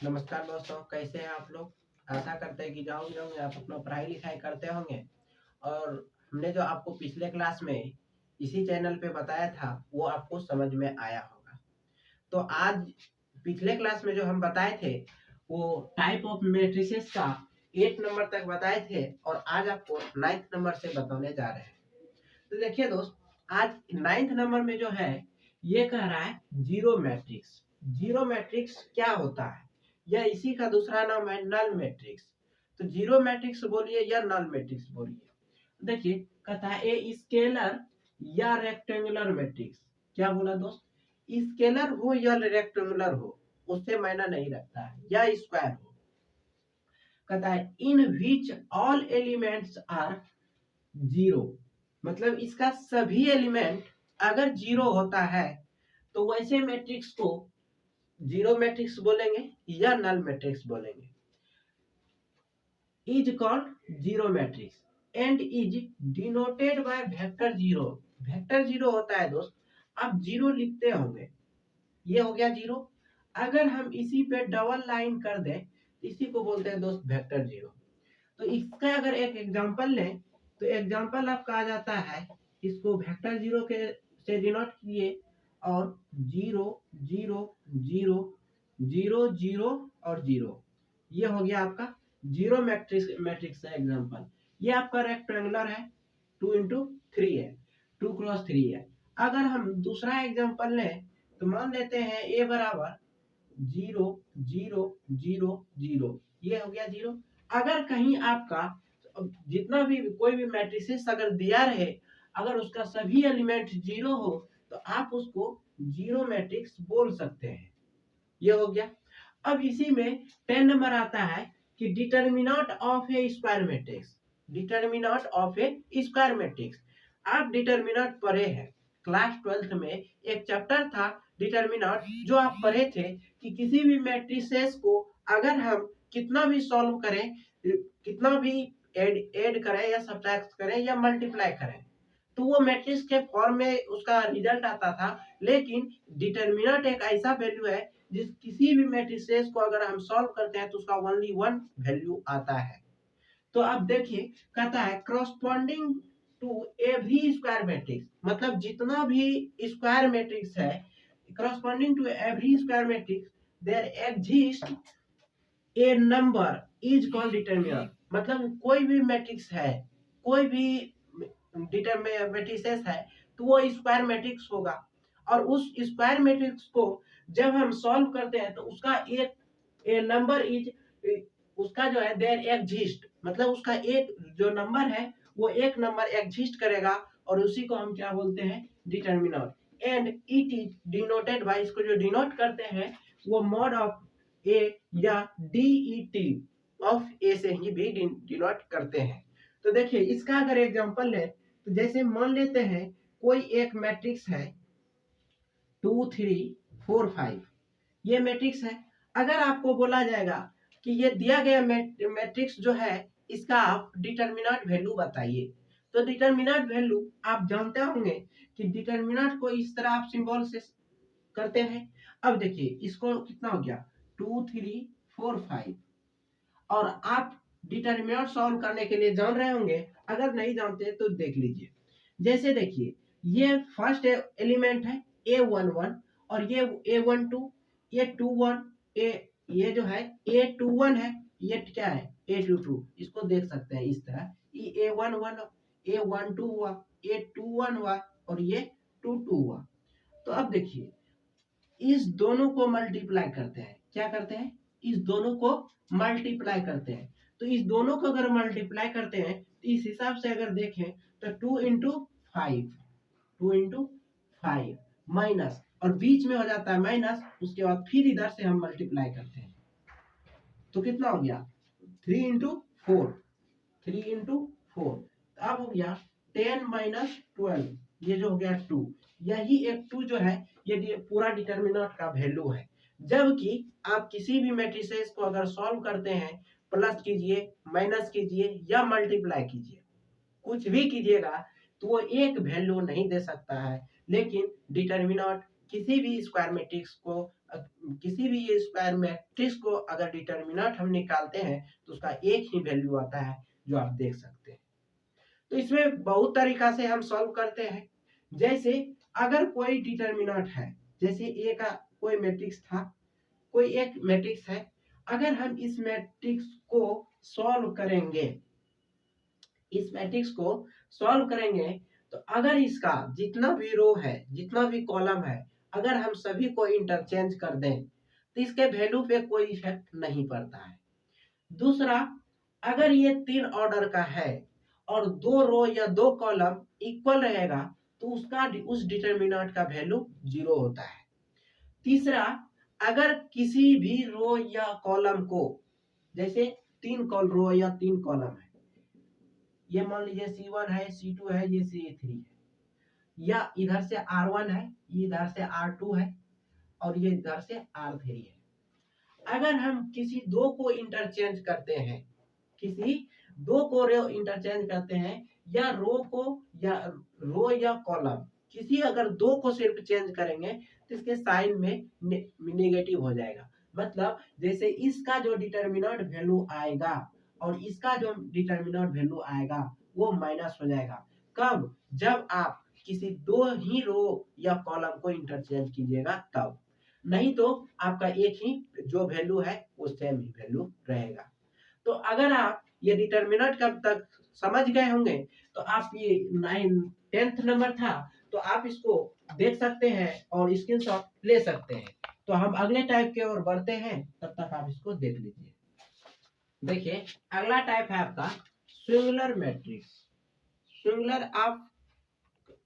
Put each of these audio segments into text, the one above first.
नमस्कार दोस्तों, कैसे हैं आप लोग। आशा करते हैं कि जाओगे होंगे आप अपना पढ़ाई लिखाई करते होंगे। और हमने जो आपको पिछले क्लास में इसी चैनल पे बताया था वो आपको समझ में आया होगा। तो आज पिछले क्लास में जो हम बताए थे वो टाइप ऑफ मैट्रिसेस का 8 नंबर तक बताए थे और आज आपको 9th नंबर से बताने जा रहे हैं। तो देखिए दोस्त, आज 9th नंबर में जो है ये कह रहा है जीरो मैट्रिक्स। जीरो मैट्रिक्स क्या होता है, या इसी का दूसरा नाम है नल मैट्रिक्स। तो जीरो मैट्रिक्स बोलिए या नल मैट्रिक्स बोलिए। देखिए, कहता है ए स्केलर या रेक्टेंगुलर मैट्रिक्स। क्या बोला दोस्त, स्केलर हो या रेक्टेंगुलर हो उससे मायना नहीं रखता है, या स्क्वायर हो। कहता है in which all elements are zero, मतलब इसका सभी एलिमेंट अगर जीरो होता है तो वैसे मैट्रिक्स को जीरो मैट्रिक्स बोलेंगे या नल मैट्रिक्स बोलेंगे। Is called zero matrix and is denoted by vector zero. Vector zero होता है दोस्त, आप जीरो लिखते होंगे, ये हो गया जीरो। अगर हम इसी पे डबल लाइन कर दें, इसी को बोलते हैं दोस्त वेक्टर जीरो। तो इसका अगर एक एग्जांपल लें तो एग्जांपल आपका आ जाता है, इसको वेक्टर जीरो के से डिनोट किए और zero zero zero zero zero और जीरो, ये हो गया आपका जीरो मैट्रिक्स मैट्रिक्स का एग्जांपल। ये आपका रेक्टेंगुलर है, 2 into 3 है, 2 × 3 है। अगर हम दूसरा एग्जांपल लें तो मान लेते हैं ए बराबर जीरो जीरो जीरो जीरो, ये हो गया जीरो। अगर कहीं आपका जितना भी कोई भी मैट्रिसेस अगर दिया रहे, अगर उसका सभी एलिमेंट जीरो हो तो आप उसको जीरो मैट्रिक्स बोल सकते हैं, ये हो गया। अब इसी में 10 नंबर आता है कि determinant of A square matrix. Determinant of A square matrix, आप डिटर्मिनेंट पढ़े हैं क्लास 12th में, एक चैप्टर था डिटर्मिनेंट, जो आप पढ़े थे कि किसी भी मैट्रिसेस को अगर हम कितना भी सॉल्व करें, कितना भी ऐड करें या सब्ट्रैक्ट करें या मल्टीप्लाई करें तो वो मैट्रिक्स के फॉर्म में उसका रिजल्ट आता था। लेकिन डिटर्मिनेंट एक ऐसा वैल्यू है जिस किसी भी मैट्रिसेस को अगर हम सॉल्व करते हैं तो उसका ओनली वन वैल्यू आता है। तो अब देखिए, कहता है corresponding to every square matrix, मतलब जितना भी स्क्वायर मैट्रिक्स है, corresponding to every square matrix there exist a number is called determinant. मतलब कोई भी मैट्रिक्स है, कोई भी मैट्रिसेस है तो वो स्क्वायर मैट्रिक्स होगा। और उस स्क्वायर मैट्रिक्स को जब हम सॉल्व करते हैं तो उसका एक ए नंबर इज, उसका जो है देयर एग्जिस्ट, मतलब उसका एक जो नंबर है वो एक नंबर एग्जिस्ट करेगा और उसी को हम क्या बोलते हैं, determinant. And it is denoted bye, इसको जो डिनोट करते हैं वो मॉड ऑफ ए या डीईटी ऑफ ए से ही भी डिनोट करते हैं। तो देखिए, इसका अगर एग्जांपल लें तो जैसे मान लेते हैं कोई एक मैट्रिक्स है 2 3 4 5, ये मैट्रिक्स है। अगर आपको बोला जाएगा कि ये दिया गया मैट्रिक्स जो है इसका आप डिटर्मिनेंट वैल्यू बताइए, तो डिटर्मिनेंट वैल्यू आप जानते होंगे कि डिटर्मिनेंट को इस तरह आप सिंबल से करते हैं। अब देखिए इसको कितना हो गया, 2 3 4 5, और आप डिटर्मिनेंट सॉल्व करने के लिए जान रहे होंगे, अगर नहीं जानते तो देख लीजिए। जैसे देखिए, ये फर्स्ट एलिमेंट है A11 और ये A12, ये 21, ये जो है A21 है, ये क्या है A22, इसको देख सकते हैं इस तरह, ये A11 A12 हुआ, A21 हुआ और ये 22 हुआ। तो अब देखिए इस दोनों को मल्टीप्लाई करते हैं, क्या करते हैं, इस दोनों को मल्टीप्लाई करते हैं। तो इस दोनों को अगर मल्टीप्लाई करते हैं तो इस हिसाब से अगर देखें तो 2 × 5, 2 × 5 माइनस, और बीच में हो जाता है माइनस, उसके बाद फिर इधर से हम मल्टीप्लाई करते हैं तो कितना हो गया 3 × 4, 3 × 4, तो अब हो गया 10 - 12, ये जो हो गया 2, यही एक 2 जो है ये पूरा डिटर्मिनेंट का वैल्यू है। जबकि आप किसी भी मैट्रिसेस को अगर सॉल्व करते हैं, प्लस कीजिए माइनस कीजिए या मल्टीप्लाई कीजिए, कुछ भी कीजिएगा तो वो एक वैल्यू नहीं दे सकता है। लेकिन डिटर्मिनेंट किसी भी स्क्वायर मैट्रिक्स को किसी भी ये स्क्वायर मैट्रिक्स को अगर डिटर्मिनेंट हम निकालते हैं तो उसका एक ही वैल्यू आता है, जो आप देख सकते हैं। तो इसमें बहुत तरीका से हम सॉल्व करते हैं। जैसे अगर कोई डिटर्मिनेंट है, जैसे ए का कोई मैट्रिक्स था, कोई एक मैट्रिक्स है, अगर हम इस मैट्रिक्स को सॉल्व करेंगे, इस मैट्रिक्स को सॉल्व करेंगे, तो अगर इसका जितना भी रो है, जितना भी कॉलम है, अगर हम सभी को इंटरचेंज कर दें तो इसके वैल्यू पे कोई इफेक्ट नहीं पड़ता है। दूसरा, अगर ये 3 ऑर्डर का है और 2 रो या 2 कॉलम इक्वल रहेगा तो उसका उस डिटर्मिनेंट का वैल्यू 0 होता है। तीसरा, अगर किसी भी रो या कॉलम को, जैसे 3 रो या 3 कॉलम है, ये मान लीजिए C1 है, C2 है, ये C3 है, या इधर से R1 है, इधर से R2 है और ये इधर से R3 है। अगर हम किसी दो को इंटरचेंज करते हैं, किसी दो को रो इंटरचेंज करते हैं, या रो या कॉलम, किसी अगर दो को सिर्फ चेंज करेंगे तो इसके साइन में नेगेटिव हो जाएगा। मतलब जैसे इसका जो डिटर्मिनेंट वैल्यू आएगा और इसका जो डिटर्मिनेंट वैल्यू आएगा वो माइनस हो जाएगा। कब? जब आप किसी दो ही रो या कॉलम को इंटरचेंज कीजिएगा तब, नहीं तो आपका एक ही जो वैल्यू है वो सेम ही वैल्यू रहेगा। तो अगर आप ये डिटर्मिनेंट कब तक समझ गए होंगे तो आप ये 10th नंबर था तो आप इसको देख सकते हैं और स्क्रीनशॉट ले सकते हैं। तो हम अगले टाइप के ओर बढ़ते हैं, तब तक आप इसको देख लीजिए। देखिए, अगला टाइप है आपका सिंगुलर मैट्रिक्स। सिंगुलर आप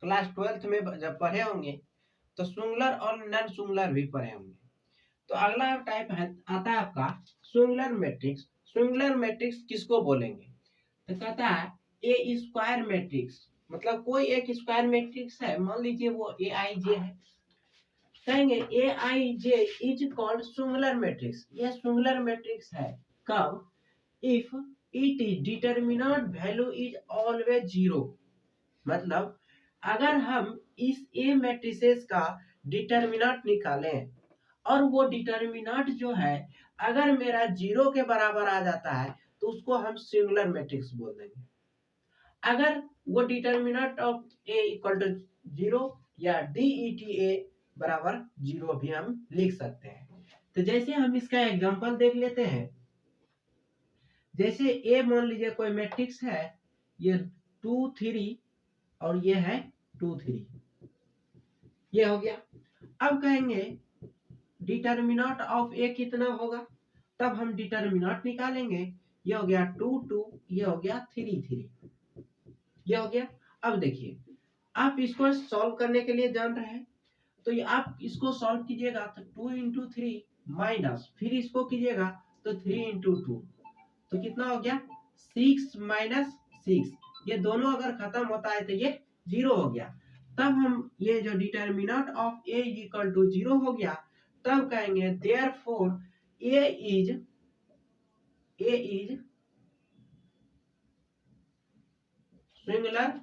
क्लास 12th में जब पढ़े होंगे तो सिंगुलर और नॉन सिंगुलर भी पढ़े होंगे। तो अगला टाइप है आता है आपका सिंगुलर मैट्रिक्स। सिंगुलर मैट्रिक्स किसको बोलेंगे? तो कहता है ए स्क्वायर मैट्रिक्स, मतलब कोई एक स्क्वायर मैट्रिक्स है, मान लीजिए वो Aij है, कहेंगे Aij is called singular matrix. ये सिंगुलर मैट्रिक्स है कब? If it is determinant value is always 0। मतलब अगर हम इस ए मैट्रिसेस का डिटर्मिनेंट निकालें और वो डिटर्मिनेंट जो है अगर मेरा 0 के बराबर आ जाता है तो उसको हम सिंगुलर मैट्रिक्स बोल देंगे। अगर वो determinant of A equal to 0 या DETA बराबर 0 भी हम लिख सकते हैं। तो जैसे हम इसका एग्जांपल देख लेते हैं। जैसे ए मान लीजिए कोई मैट्रिक्स है, ये 2 3 और ये है 2 3, ये हो गया। अब कहेंगे डिटर्मिनेंट ऑफ ए कितना होगा, तब हम डिटर्मिनेंट निकालेंगे। ये हो गया 2 2, ये हो गया 3 3, ये हो गया। अब देखिए, आप इसको सॉल्व करने के लिए जान रहे हैं, तो ये आप इसको सॉल्व कीजिएगा तो 2 इंटू 3 माइनस, फिर इसको कीजिएगा तो 3 इंटू 2, तो कितना हो गया 6 माइनस 6। ये दोनों अगर खत्म होता है तो ये 0 हो गया। तब हम ये जो determinant of A equal to 0 हो गया, तब कहेंगे therefore A is singular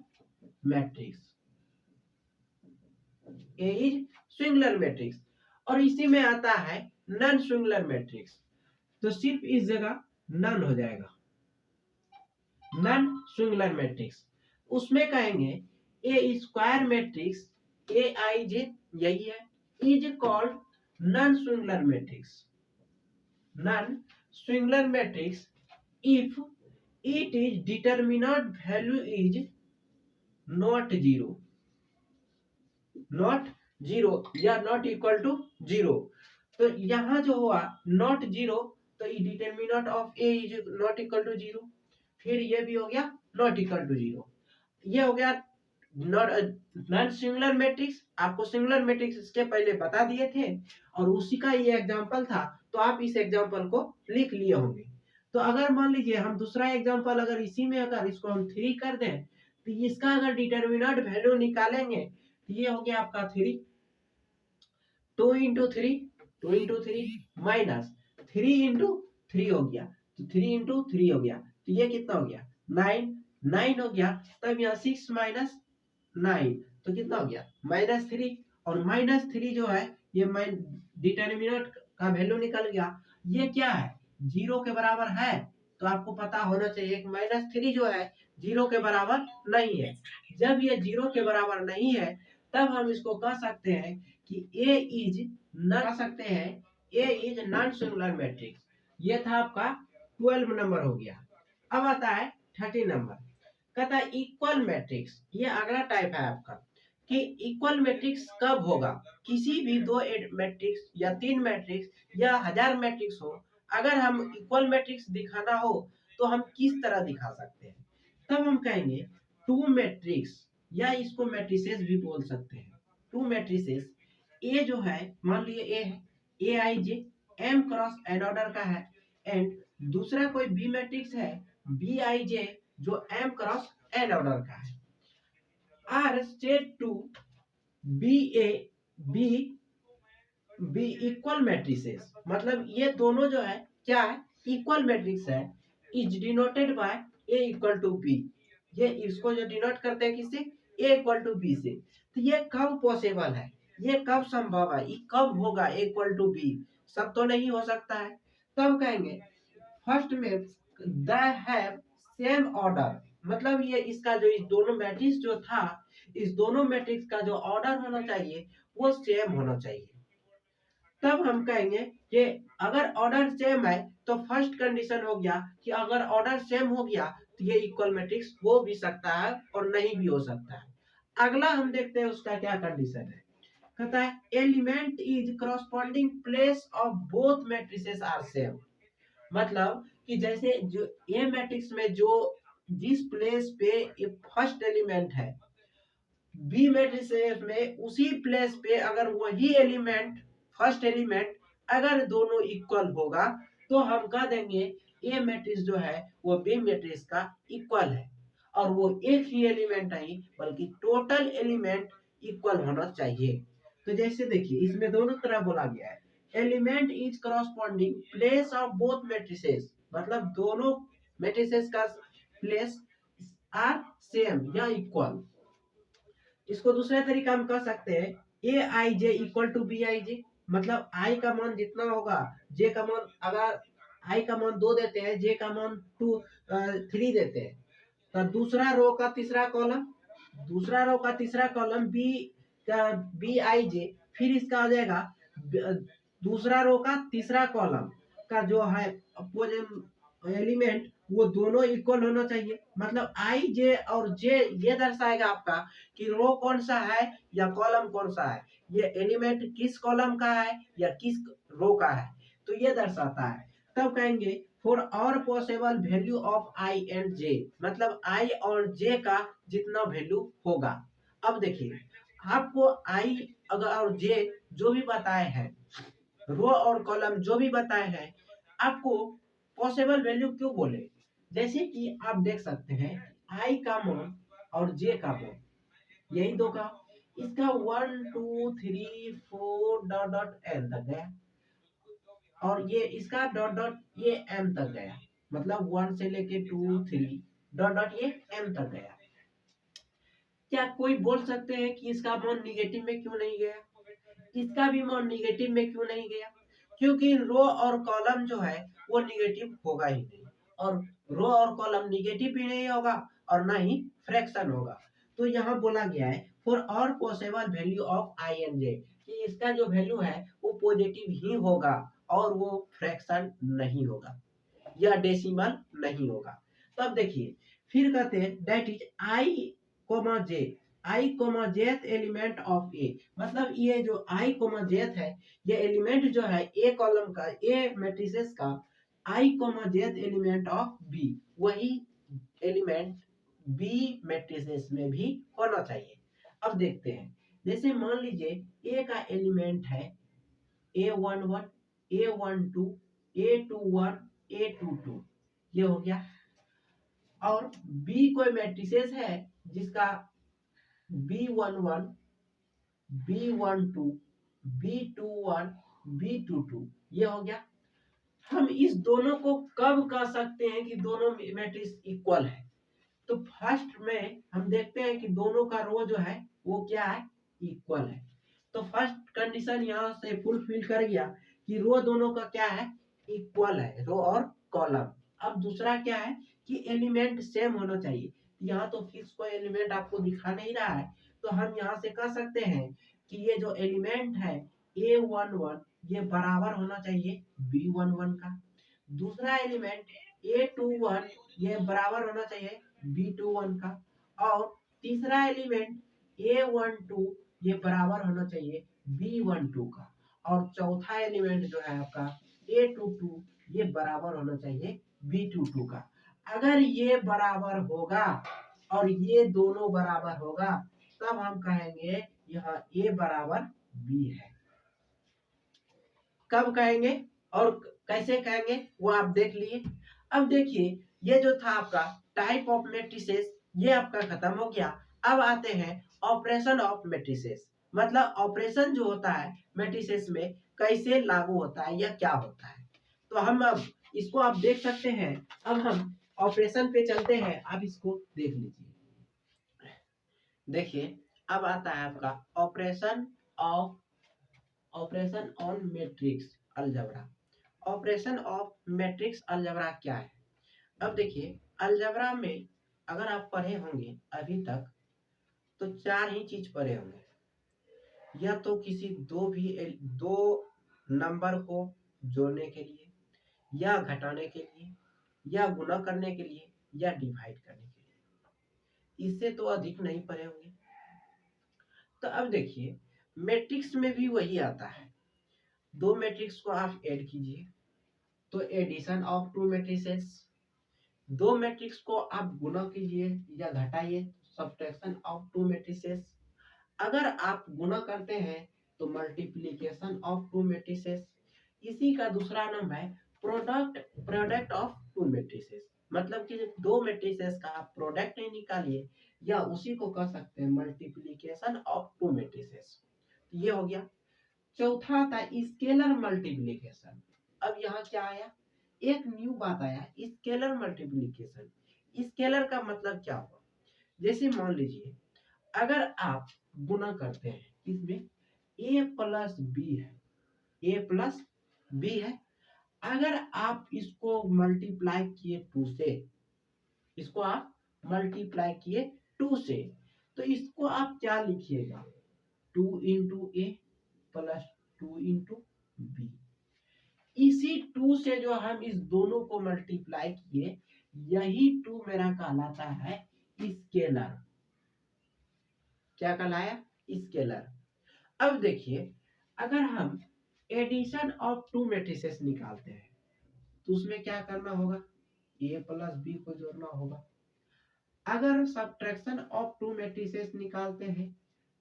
matrix. A is singular matrix. और इसी में आता है नॉन सिंगुलर मैट्रिक्स, तो सिर्फ इस जगह नॉन हो जाएगा, नॉन सिंगुलर मैट्रिक्स। उसमें कहेंगे ए स्क्वायर मैट्रिक्स Aij, यही है, is called non singular matrix. Non singular matrix if it is determinant value is not 0, not 0 या नॉट इक्वल टू 0। तो यहाँ जो हुआ नॉट 0, तो determinant of A is not equal to 0, फिर ये भी हो गया नॉट इक्वल टू 0। ये हो गया नॉन सिंगुलर मैट्रिक्स। आपको सिंगुलर मैट्रिक्स इसके पहले बता दिए थे और उसी का ये एग्जांपल था, तो आप इस एग्जांपल को लिख लिए होंगे। तो अगर मान लीजिए हम दूसरा एग्जांपल अगर इसी में अगर इसको हम 3 कर दें तो इसका अगर डिटर्मिनेंट वैल्यू निकालेंगे तो ये हो गया आपका 3, 2 इंटू 3 माइनस 3 इंटू 3 हो गया, तो 3 इंटू 3 हो गया, तो ये कितना हो गया 9 हो गया। तब यहाँ 6 माइनस 9, तो कितना हो गया -3, और -3 जो है ये डिटर्मिनेंट का वैल्यू निकल गया। ये क्या है, जीरो के बराबर है, तो आपको पता होना चाहिए कि -3 जो है जीरो के बराबर नहीं है। जब ये जीरो के बराबर नहीं है तब हम इसको कह सकते हैं कि ए इज नॉन सिंगुलर मैट्रिक्स। ये था आपका 12 नंबर हो गया। अब आता है 13 नंबर, कहता है इक्वल मैट्रिक्स। ये अगला टाइप है आपका कि इक्वल मैट्रिक्स कब होगा, किसी भी दो मैट्रिक्स या तीन मैट्रिक्स या 1000 मैट्रिक्स हो, अगर हम इक्वल मैट्रिक्स दिखाना हो तो हम किस तरह दिखा सकते हैं। तब हम कहेंगे टू मैट्रिक्स, या इसको मैट्रिसेस भी बोल सकते हैं। टू मैट्रिसेस, ए जो है मान लीजिए ए है, a i j m cross n order का है, एंड दूसरा कोई बी मैट्रिक्स है बी आई जे जो एम क्रॉस एन ऑर्डर का है, are state to be A B be equal matrices. मतलब ये दोनों जो है क्या है, इक्वल मैट्रिक्स है, is denoted by A equal to B. ये इसको जो डिनोट करते हैं किससे, ए इक्वल टू बी से। तो ये कब पॉसिबल है, ये कब संभव है, ये कब होगा ए इक्वल टू बी, सब तो नहीं हो सकता है। तब कहेंगे फर्स्ट में द हैव सेम ऑर्डर, मतलब ये इसका जो इस दोनों मैट्रिक्स जो था, इस दोनों मैट्रिक्स का जो ऑर्डर होना चाहिए वो सेम होना चाहिए। तब हम कहेंगे कि अगर ऑर्डर सेम है तो फर्स्ट कंडीशन हो गया कि अगर ऑर्डर सेम हो गया तो ये इक्वल मैट्रिक्स हो भी सकता है और नहीं भी हो सकता है। अगला हम देखते हैं उसका क्या कंडीशन है, कहता है element is corresponding place of both matrices are same. मतलब कि जैसे जो ए मैट्रिक्स में जो जिस प्लेस पे फर्स्ट एलिमेंट है, बी मैट्रिसेस में उसी प्लेस पे अगर वही एलिमेंट फर्स्ट एलिमेंट अगर दोनों इक्वल होगा तो हम कह देंगे ए मैट्रिक्स जो है वो बी मैट्रिक्स का इक्वल है, और वो एक ही एलिमेंट नहीं बल्कि टोटल एलिमेंट इक्वल होना चाहिए। तो जैसे देखिए इसमें दोनों तरह बोला गया है, element is corresponding place of both matrices, मतलब दोनों मैट्रिसेस का प्लेस आर सेम या इक्वल। इसको दूसरे तरीका हम कह सकते हैं ए i J equal to B i जे, मतलब आई का मान जितना होगा जे का मान, अगर आई का मान 2 देते हैं, जे का मान 3 देते हैं, तो दूसरा रो का तीसरा कॉलम, दूसरा रो का तीसरा कॉलम बी का बी आई जे, फिर इसका आ जाएगा दूसरा रो का तीसरा कॉलम का जो है एलिमेंट वो दोनों इक्वल होना चाहिए। मतलब आई जे और जे ये दर्शाएगा आपका कि रो कौन सा है या कॉलम कौन सा है, ये एलिमेंट किस कॉलम का है या किस रो का है, तो ये दर्शाता है। तब कहेंगे for all possible value of i and j, मतलब आई और जे का जितना वैल्यू होगा। अब देखिए आपको आई अगर और जे जो भी बताए हैं, रो और कॉलम जो भी बताए हैं, आपको पॉसिबल वैल्यू क्यों बोले, जैसे कि आप देख सकते हैं आई का मान और जे का मान यही दो का, इसका 1 2 3 4 डॉट डॉट एन तक गया, और ये इसका डॉट डॉट ये एम तक गया, मतलब 1 से लेके 2 3 डॉट डॉट ये एम तक गया। क्या कोई बोल सकते हैं कि इसका मान निगेटिव में क्यों नहीं गया, इसका भी मान निगेटिव में क्यों नहीं गया, क्योंकि रो और कॉलम जो है वो निगेटिव होगा ही नहीं, और रो और कॉलम निगेटिव भी नहीं होगा और ना ही फ्रैक्शन होगा। तो यहाँ बोला गया है for all possible value of i and j, कि इसका जो वैल्यू है वो पॉजिटिव ही होगा और वो फ्रैक्शन नहीं होगा या डेसिमल नहीं होगा। तो अब देखिए फिर कहते हैं that is I coma J, I coma जेथ एलिमेंट ऑफ ए, मतलब ये जो आई कोमा जेथ है ये एलिमेंट जो है ए कॉलम का, ए मैट्रिसेस का आई कोमा जेथ एलिमेंट ऑफ बी, वही एलिमेंट बी मैट्रिसेस में भी होना चाहिए। अब देखते हैं जैसे मान लीजिए ए का एलिमेंट है A11 A12 A21 A22, ये हो गया, और बी कोई मैट्रिसेस है जिसका B11 B12 B21 B22, ये हो गया। हम इस दोनों को कब कह सकते हैं कि दोनों मैट्रिक्स इक्वल है, तो फर्स्ट में हम देखते हैं कि दोनों का रो जो है वो क्या है, इक्वल है। तो फर्स्ट कंडीशन यहाँ से फुलफिल कर गया कि रो दोनों का क्या है, इक्वल है, रो और कॉलम। अब दूसरा क्या है कि एलिमेंट सेम होना चाहिए। यहाँ तो फिक्स कोई एलिमेंट आपको दिखा नहीं रहा है, तो हम यहाँ से कह सकते हैं कि ये जो एलिमेंट है A11 ये बराबर होना चाहिए B11 का। दूसरा एलिमेंट A21 ये बराबर होना चाहिए B21 का। और तीसरा एलिमेंट A12 ये बराबर होना चाहिए B12 का। और चौथा एलिमेंट जो है आपका A22 ये बराबर होना चाहिए B22 का। अगर ये बराबर होगा और ये दोनों बराबर होगा तब हम कहेंगे यहाँ A बराबर B है। कब कहेंगे और कैसे कहेंगे वो आप देख लिए। अब देखिए ये जो था आपका टाइप ऑफ मैट्रिसेस ये आपका खत्म हो गया। अब आते हैं ऑपरेशन ऑफ मैट्रिसेस, मतलब ऑपरेशन जो होता है मैट्रिसेस में कैसे लागू होता है या क्या होता है। तो हम अब इसको आप देख सकते हैं। अब हम ऑपरेशन पे चलते हैं, आप इसको देख लीजिए। देखिए अब आता है आपका operation on matrix algebra. Operation of matrix algebra क्या है। अब देखिए अलजेब्रा में अगर आप पढ़े होंगे अभी तक तो चार ही चीज पढ़े होंगे, या तो किसी दो नंबर को जोड़ने के लिए, या घटाने के लिए, या गुणा करने के लिए, या डिवाइड करने के लिए। इससे तो अधिक नहीं पढ़े होंगे। तो अब देखिए मैट्रिक्स में भी वही आता है। दो मैट्रिक्स को आप ऐड कीजिए तो एडिशन ऑफ टू मैट्रिसेस। दो मैट्रिक्स को आप गुणा कीजिए या घटाइए, सब्ट्रैक्शन ऑफ टू मैट्रिसेस। अगर आप गुणा करते हैं तो मल्टीप्लिकेशन ऑफ टू मैट्रिसेस। इसी का दूसरा नाम है प्रोडक्ट ऑफ टू मैट्रिसेस। मतलब कि दो मैट्रिसेस का आप प्रोडक्ट नहीं निकालिए, या उसी को कह सकते हैं मल्टीप्लिकेशन ऑफ टू मैट्रिसेस। ये हो गया। चौथा था स्केलर मल्टीप्लिकेशन। अब यहाँ क्या आया, एक न्यू बात आया, स्केलर मल्टीप्लिकेशन। स्केलर का मतलब क्या हुआ, जैसे मान लीजिए अगर आप गुना करते हैं इसमें a प्लस बी है, a प्लस बी है। अगर आप इसको मल्टीप्लाई किए 2 से, इसको आप मल्टीप्लाई किए 2 से, तो इसको आप क्या लिखिएगा, 2 इंटू ए प्लस 2 इंटू बी। इसी 2 से जो हम इस दोनों को मल्टीप्लाई किए, यही 2 मेरा कहलाता है स्केलर। क्या कहलाया, स्केलर। अब देखिए अगर हम एडिशन ऑफ टू मैट्रिसेस निकालते हैं तो उसमें क्या करना होगा, ए प्लस बी को जोड़ना होगा। अगर सब्ट्रैक्शन ऑफ टू मैट्रिसेस निकालते हैं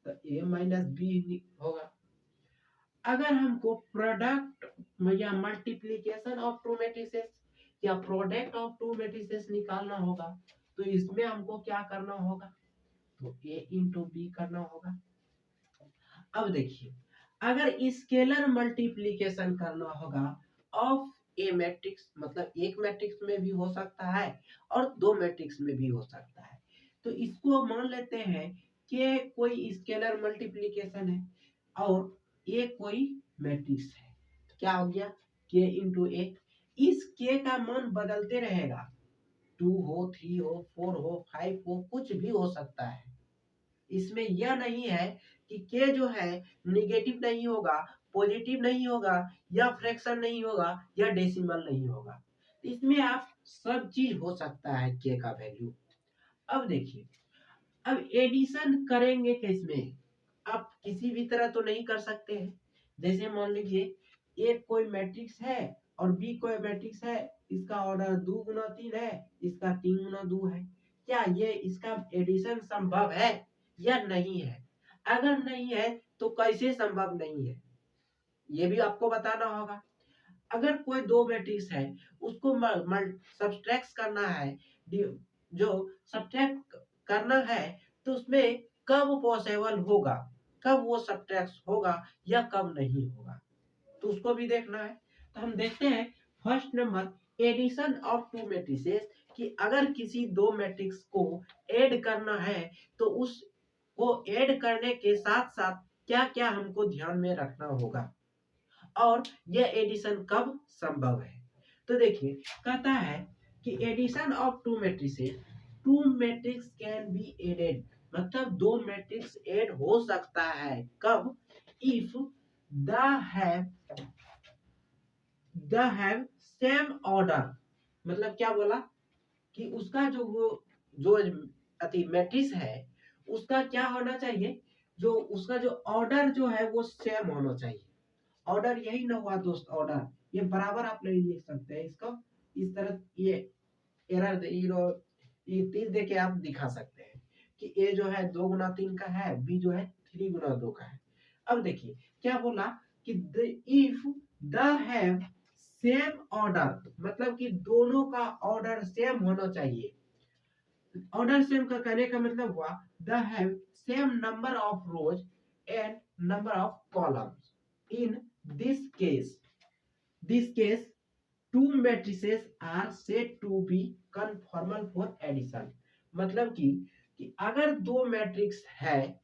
तो ए माइनस बी होगा। अगर हमको प्रोडक्ट या मल्टीप्लिकेशन ऑफ टू मैट्रिसेस या प्रोडक्ट ऑफ टू मैट्रिसेस निकालना होगा तो इसमें हमको क्या करना होगा, तो ए इंटू बी करना होगा। अब देखिए अगर स्केलर मल्टीप्लिकेशन करना होगा ऑफ ए मैट्रिक्स, मतलब एक मैट्रिक्स में भी हो सकता है और दो मैट्रिक्स में भी हो सकता है। तो इसको मान लेते हैं कि कोई स्केलर मल्टीप्लिकेशन है और ए कोई मैट्रिक्स है। तो क्या हो गया, के इंटू ए। इस के का मान बदलते रहेगा, 2 हो, 3 हो, 4 हो, 5 हो, कुछ भी हो सकता है। इसमें यह नहीं है कि के जो है निगेटिव नहीं होगा, पॉजिटिव नहीं होगा, या फ्रैक्शन नहीं होगा, या डेसिमल नहीं होगा। इसमें आप सब चीज हो सकता है के का वैल्यू। अब देखिए अब एडिशन करेंगे किसमें, आप किसी भी तरह तो नहीं कर सकते हैं। जैसे मान लीजिए एक कोई मैट्रिक्स है और बी कोई मैट्रिक्स है, इसका ऑर्डर 2 गुना 3 है, इसका 3 गुना 2 है। क्या ये इसका एडिशन संभव है या नहीं है। अगर नहीं है तो कैसे संभव नहीं है ये भी आपको बताना होगा। अगर कोई दो मैट्रिक्स है उसको सब्ट्रैक्ट करना है, जो सब्ट्रैक्ट करना है तो उसमें कब पॉसिबल होगा, कब वो सब्ट्रैक्ट होगा या कब नहीं होगा, तो उसको भी देखना है। तो हम देखते हैं first number addition of two matrices, कि अगर किसी दो मैट्रिक्स को ऐड करना है तो उस को ऐड करने के साथ साथ क्या क्या हमको ध्यान में रखना होगा और यह एडिशन कब संभव है। तो देखिए कहता है कि addition of two matrix can be added, मतलब दो मैट्रिक्स ऐड हो सकता है कब, if they have same order, मतलब क्या बोला कि उसका जो वो जो अति मैट्रिक्स है उसका क्या होना चाहिए, जो उसका जो ऑर्डर जो है वो सेम होना चाहिए। ऑर्डर यही ना हुआ दोस्त, ऑर्डर ये बराबर आप नहीं लिख सकते हैं इसको, इस तरह ये एरर ये तीर दे के आप दिखा सकते हैं कि ए जो है 2 गुना 3 का है, बी जो है 3 गुना 2 का है। अब देखिए क्या बोला कि if they have same order, मतलब कि दोनों का ऑर्डर सेम होना चाहिए। ऑर्डर सेम का कहने का मतलब हुआ they have same number of rows and number of columns. In this case two matrices are said to be conformal for addition, मतलब कि अगर दो मैट्रिक्स है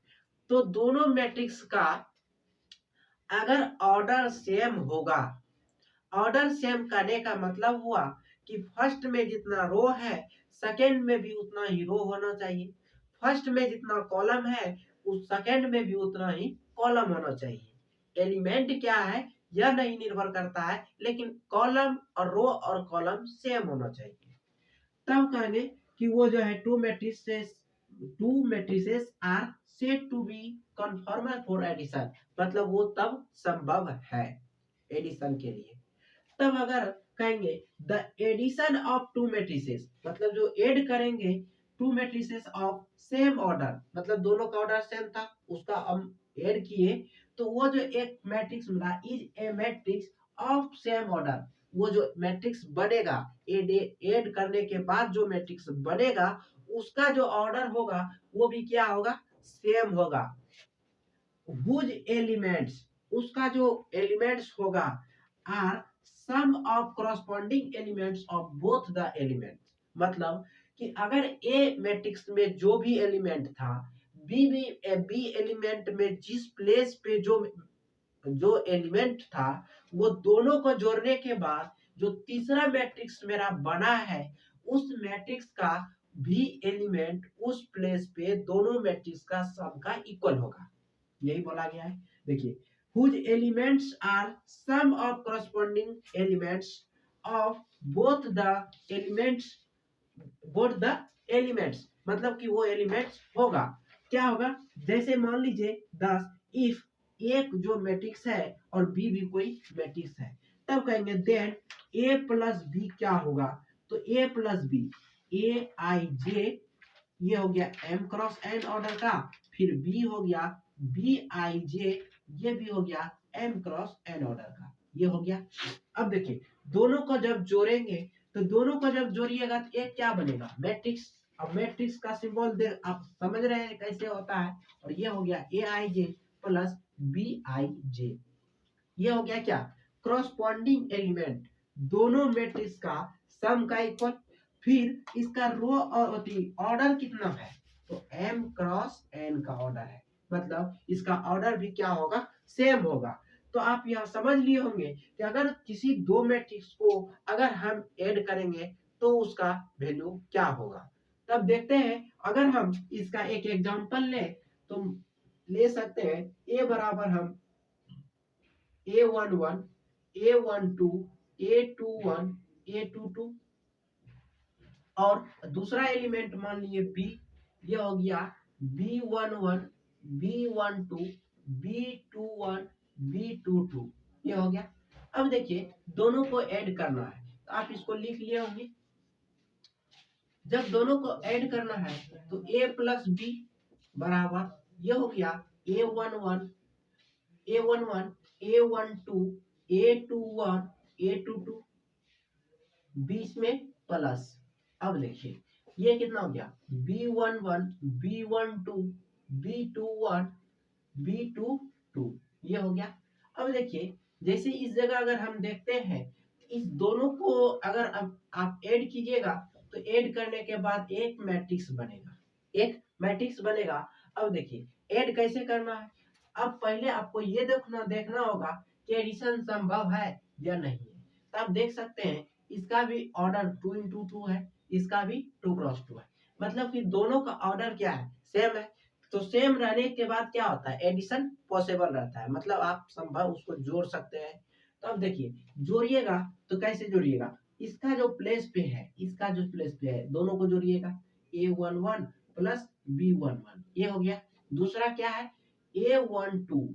तो दोनों मैट्रिक्स का अगर ऑर्डर सेम होगा, ऑर्डर सेम करने का मतलब हुआ कि फर्स्ट में जितना रो है सेकंड में भी उतना ही रो होना चाहिए, फर्स्ट में जितना कॉलम है उस सेकंड में भी उतना ही कॉलम होना चाहिए। एलिमेंट क्या है यह नहीं निर्भर करता है, लेकिन कॉलम और रो और कॉलम सेम होना चाहिए। तब कहेंगे कि वो जो है two matrices are said to be conformal for addition, मतलब वो तब संभव है एडिशन के लिए। तब अगर कहेंगे the addition of two matrices, मतलब जो ऐड करेंगे two matrices of same order, मतलब दोनों का ऑर्डर सेम था उसका हम ऐड किए, तो वो जो एक मैट्रिक्स मिला is a matrix of same order, वो जो मैट्रिक्स बनेगा ऐड करने के बाद जो मैट्रिक्स बनेगा उसका जो ऑर्डर होगा वो भी क्या होगा, सेम होगा। हुज एलिमेंट्स, उसका जो एलिमेंट्स होगा are sum of corresponding elements of both the elements, मतलब कि अगर ए मैट्रिक्स में जो भी एलिमेंट था बी एलिमेंट में जिस प्लेस पे जो एलिमेंट था वो दोनों को जोड़ने के बाद जो तीसरा मैट्रिक्स मेरा बना है उस मैट्रिक्स का भी एलिमेंट उस प्लेस पे दोनों मैट्रिक्स का सम का इक्वल होगा, यही बोला गया है। देखिए whose elements are sum of corresponding elements of both the elements मतलब कि वो एलिमेंट्स होगा, क्या होगा, जैसे मान लीजिए 10 इफ एक जो मैट्रिक्स है और बी भी कोई मैट्रिक्स है, तब कहेंगे देन ए प्लस बी क्या होगा, तो ए प्लस बी ए आई जे ये हो गया एम क्रॉस एन ऑर्डर का, फिर बी हो गया बी आई जे ये भी हो गया एम क्रॉस एन ऑर्डर का, ये हो गया। अब देखिए दोनों को जब जोड़ेंगे तो दोनों को जब जोड़िएगा तो एक क्या बनेगा, मैट्रिक्स। अब मैट्रिक्स का सिंबल दे आप समझ रहे हैं कैसे होता है, और ये हो गया ए i J plus B i जे, ये हो गया क्या, क्रॉसपॉन्डिंग एलिमेंट दोनों मैट्रिक्स का सम का इक्वल। फिर इसका रो और ऑर्डर कितना है, तो एम क्रॉस एन का ऑर्डर है, मतलब इसका ऑर्डर भी क्या होगा, सेम होगा। तो आप यह समझ लिए होंगे कि अगर किसी दो मैट्रिक्स को अगर हम ऐड करेंगे तो उसका वैल्यू क्या होगा। तब देखते हैं अगर हम इसका एक एग्जांपल लें तो ले सकते हैं ए बराबर हम A11 A12 A21 A22 और दूसरा एलिमेंट मान लीजिए बी, ये हो गया B11 B12 B21 B22, ये हो गया। अब देखिए दोनों को ऐड करना है तो आप इसको लिख लिए होंगे, जब दोनों को ऐड करना है तो a प्लस बी बराबर ये हो गया A11 A11 A12 A21 A22 बीच में प्लस। अब देखिए ये कितना हो गया B11 B12 B21 B22, ये हो गया। अब देखिए जैसे इस जगह अगर हम देखते हैं इस दोनों को अगर अब आप ऐड कीजिएगा तो ऐड करने के बाद एक मैट्रिक्स बनेगा, एक मैट्रिक्स बनेगा। अब देखिए ऐड कैसे करना है, अब पहले आपको ये देखना होगा कि एडिशन संभव है या नहीं है। तो आप देख सकते हैं इसका भी ऑर्डर 2 × 2 है, इसका भी 2 × 2 है, मतलब कि दोनों का ऑर्डर क्या है, सेम है। तो सेम रहने के बाद क्या होता है, एडिशन पॉसिबल रहता है, मतलब आप संभव उसको जोड़ सकते हैं। तो अब देखिए जोड़िएगा तो कैसे जोड़िएगा, इसका जो प्लेस पे है, इसका जो प्लेस पे है दोनों को जोड़िएगा, A11 प्लस B11 ये हो गया। दूसरा क्या है A12,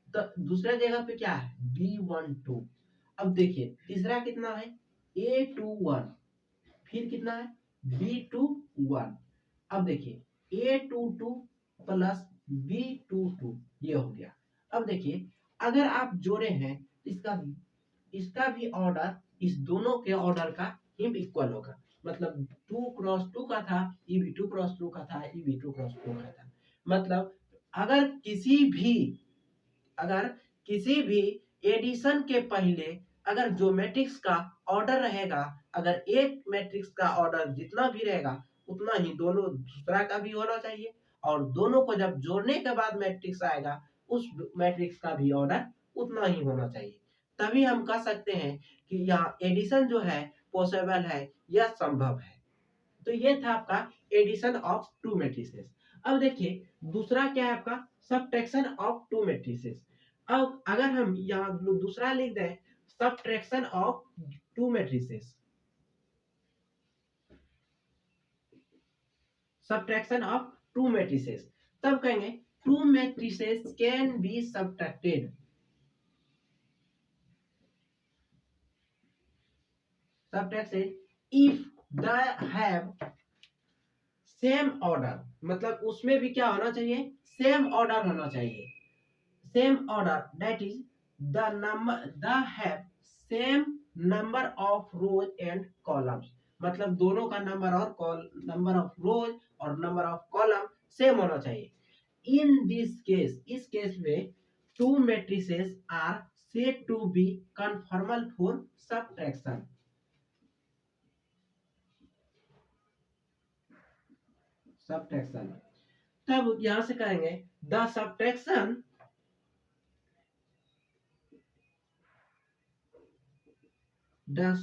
तो दूसरा जगह पे क्या है B12। अब देखिए तीसरा कितना है A21, फिर कितना है B21। अब देखिए A22 प्लस B22 ये हो गया। अब देखिए अगर आप जोड़े हैं इसका इसका भी ऑर्डर इस दोनों के ऑर्डर का हिम इक्वल होगा, मतलब 2 × 2 का था, ये भी 2 × 2 का था, ये भी 2 × 2 का था। मतलब अगर किसी भी एडिशन के पहले अगर जो मैट्रिक्स का ऑर्डर रहेगा, अगर एक मैट्रिक्स का ऑर्डर जितना भी रहेगा उतना ही दोनों दूसरा का भी होना चाहिए, और दोनों को जब जोड़ने के बाद मैट्रिक्स आएगा उस मैट्रिक्स का भी ऑर्डर उतना ही होना चाहिए। तभी हम कह सकते हैं कि यहाँ एडिशन जो है पॉसिबल है या संभव है। तो ये था आपका एडिशन ऑफ टू मैट्रिसेस। अब देखिए दूसरा क्या है आपका सबट्रैक्शन ऑफ टू मैट्रिसेस। अब अगर हम यहाँ दूसरा लिख दें subtraction of two matrices, subtraction of two matrices, तब कहेंगे to matrices can be subtracted, subtracted if they have same order, मतलब उसमें भी क्या होना चाहिए, सेम ऑर्डर होना चाहिए, same order that is the have same number of rows and columns, मतलब दोनों का नंबर ऑफ रोज और नंबर ऑफ कॉलम सेम होना चाहिए। इन दिस केस, इस केस में two matrices are said to be conformal for subtraction. Subtraction, तब यहां से कहेंगे the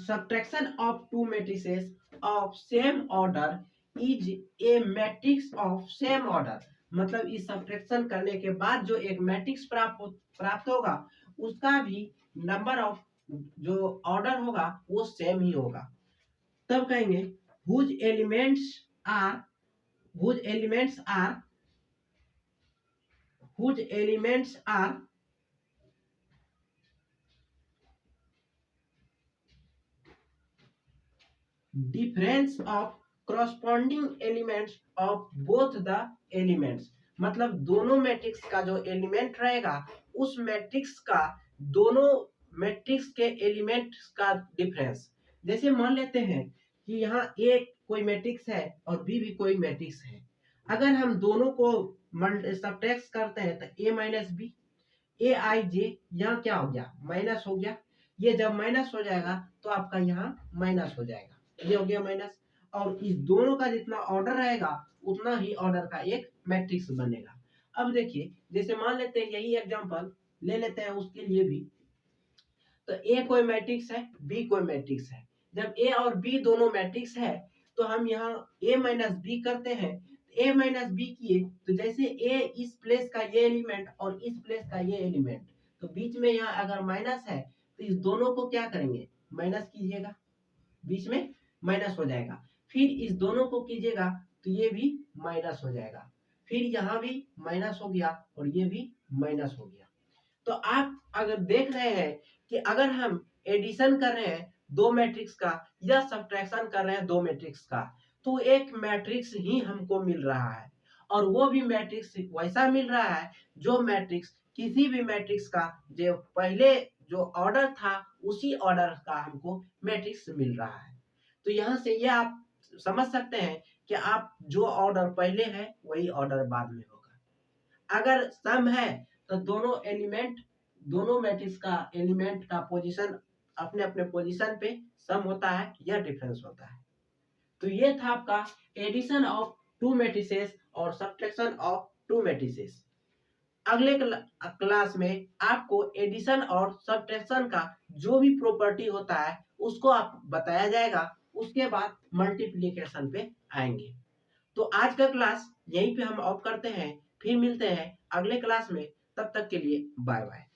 subtraction of two matrices of same order is a matrix of same order, मतलब इस सबट्रैक्शन करने के बाद जो एक मैट्रिक्स प्राप्त होगा उसका भी नंबर ऑफ जो ऑर्डर होगा वो सेम ही होगा। तब कहेंगे whose elements are whose elements are whose elements are difference of corresponding elements of both the elements, मतलब दोनों मैट्रिक्स का जो एलिमेंट रहेगा उस मैट्रिक्स का दोनों मैट्रिक्स के एलिमेंट्स का डिफरेंस। जैसे मान लेते हैं कि यहाँ ए कोई मैट्रिक्स है और बी भी कोई मैट्रिक्स है, अगर हम दोनों को सबट्रैक्ट करते हैं तो ए माइनस बी, ए आई जे, यहाँ क्या हो गया माइनस हो गया, ये जब माइनस हो जाएगा तो आपका यहाँ माइनस हो जाएगा, ये हो गया माइनस, और इस दोनों का जितना ऑर्डर रहेगा उतना ही ऑर्डर का एक मैट्रिक्स बनेगा। अब देखिए जैसे मान लेते हैं यही एग्जांपल ले लेते हैं उसके लिए भी, तो ए कोई मैट्रिक्स है, बी कोई मैट्रिक्स है, जब ए और बी दोनों मैट्रिक्स है तो हम यहाँ ए माइनस बी करते हैं, ए माइनस बी किए तो जैसे ए इस प्लेस का ये एलिमेंट और इस प्लेस का ये एलिमेंट, तो बीच में यहाँ अगर माइनस है तो इस दोनों को क्या करेंगे माइनस कीजिएगा, बीच में माइनस हो जाएगा, फिर इस दोनों को कीजिएगा तो ये भी माइनस हो जाएगा, फिर यहाँ भी माइनस हो गया और ये भी माइनस हो गया। तो आप अगर देख रहे हैं कि अगर हम एडिशन कर रहे हैं दो मैट्रिक्स का या सब्ट्रैक्शन कर रहे हैं दो मैट्रिक्स का, तो एक मैट्रिक्स ही हमको मिल रहा है, और वो भी मैट्रिक्स वैसा मिल रहा है जो मैट्रिक्स किसी भी मैट्रिक्स का जो पहले जो ऑर्डर था उसी ऑर्डर का हमको मैट्रिक्स मिल रहा है। तो यहाँ से ये आप समझ सकते हैं कि आप जो ऑर्डर पहले है वही ऑर्डर बाद में होगा। अगर सम है तो दोनों मैट्रिक्स का एलिमेंट का पोजीशन अपने अपने पोजीशन पे सम होता है या डिफरेंस होता है। तो ये था आपका एडिशन ऑफ टू मैट्रिसेस और सब्ट्रैक्शन ऑफ टू मैट्रिसेस। अगले क्लास में आपको एडिशन और सब्ट्रैक्शन का जो भी प्रॉपर्टी होता है उसको आप बताया जाएगा। उसके बाद मल्टीप्लिकेशन पे आएंगे। तो आज का क्लास यहीं पे हम ऑफ करते हैं, फिर मिलते हैं अगले क्लास में। तब तक के लिए बाय बाय।